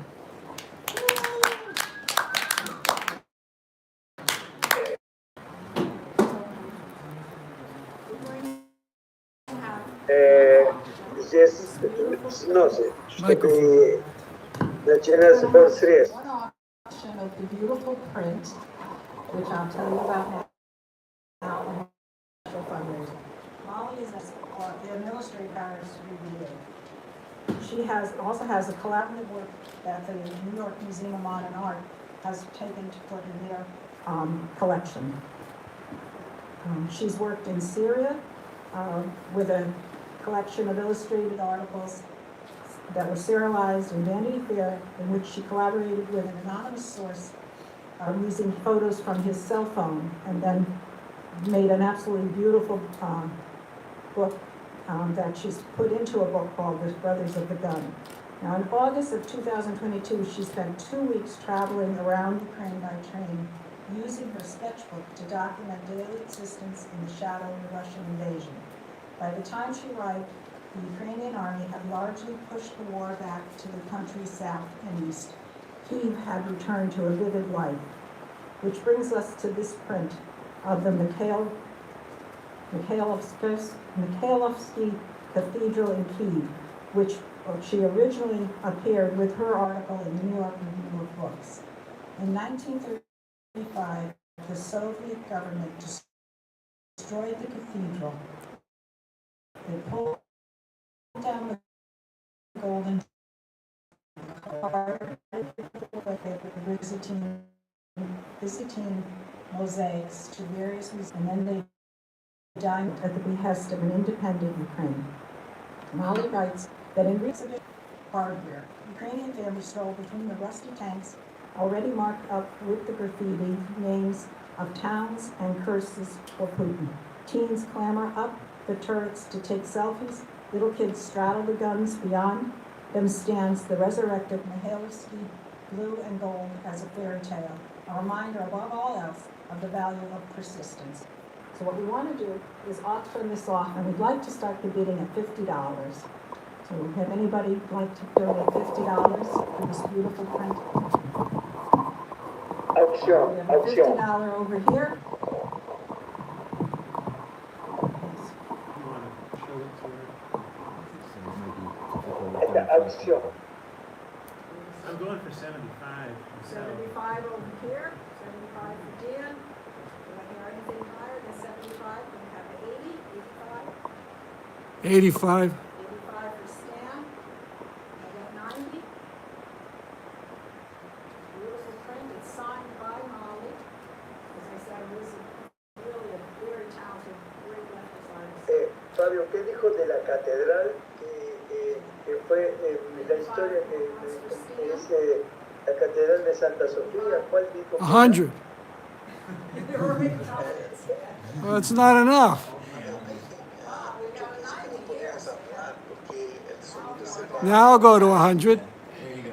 Здесь, no sé, чтобы начинается por средств. One auction of the beautiful print, which I'll tell you about now, and special fundraiser. Molly is the administrator of Paris Review. She also has a collaborative work that the New York Museum of Modern Art has taken to put in their collection. She's worked in Syria with a collection of illustrated articles that were serialized in Vanity Fair, in which she collaborated with an anonymous source using photos from his cell phone, and then made an absolutely beautiful book that she's put into a book called The Brothers of the Gun. Now, in August of 2022, she spent 2 weeks traveling around Ukraine by train, using her sketchbook to document daily existence in the shadow of the Russian invasion. By the time she arrived, the Ukrainian army had largely pushed the war back to the country's south and east. Kyiv had returned to a vivid life, which brings us to this print of the Mikhailovsky Cathedral in Kyiv, which she originally appeared with her article in the New York Review of Books. In 1935, the Soviet government destroyed the cathedral. They pulled down the golden Byzantine mosaics to various museums, and then they died at the behest of an independent Ukraine. Molly writes that in recent hardware, Ukrainian families stroll between the rusty tanks already marked up with the graffiti names of towns and curses for Putin. Teens clamber up the turrets to take selfies. Little kids straddle the guns. Beyond them stands the resurrected Mikhailovsky blue and gold as a fairy tale, a reminder above all else of the value of persistence. So what we want to do is auction this off, and we'd like to start the bidding at $50. So have anybody like to donate $50 for this beautiful print? Auction, We have a auction. $50 over here. You want to show it to her? Esta auction. I'm going for 75. So 75 over here, 75 for Dan. Do I hear anything higher than 75? We have 80, 85. 85. 85 for Stan. I got 90. Beautiful print. It's signed by Molly. As I said, it was really a very talented, great leftist artist. Fabio, ¿qué dijo de la catedral que fue la historia que es la catedral de Santa Sofía? ¿Cuál dijo? 100. They were making comments. Well, that's not enough. We got a 90 here. Now I'll go to 100. There you go.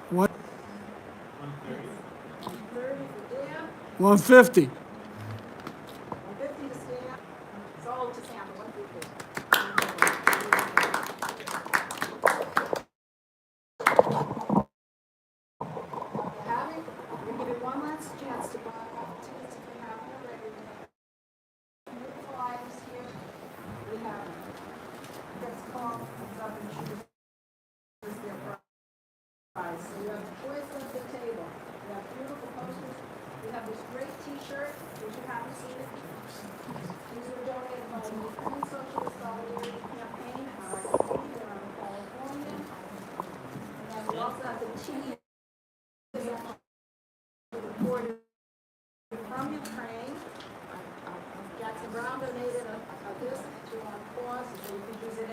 What? 130. 30 for Dan. 150. 150 to Stan. Sold to Stan for 150. Having, we give you one last chance to buy tickets if you haven't already. New flyers here. We have Fritz Call, up and choose their prize. So you have the choice of the table. We have beautiful posters. We have this great T-shirt, which you haven't seen it. These were donated by the Ukraine Socialist Solidarity Campaign out of California. And then we also have the tea reported from Ukraine. Jackson Brown donated a disc to our cause, so you can use it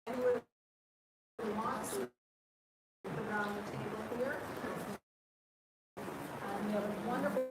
anywhere you want. So put it on the table here. And we have a wonderful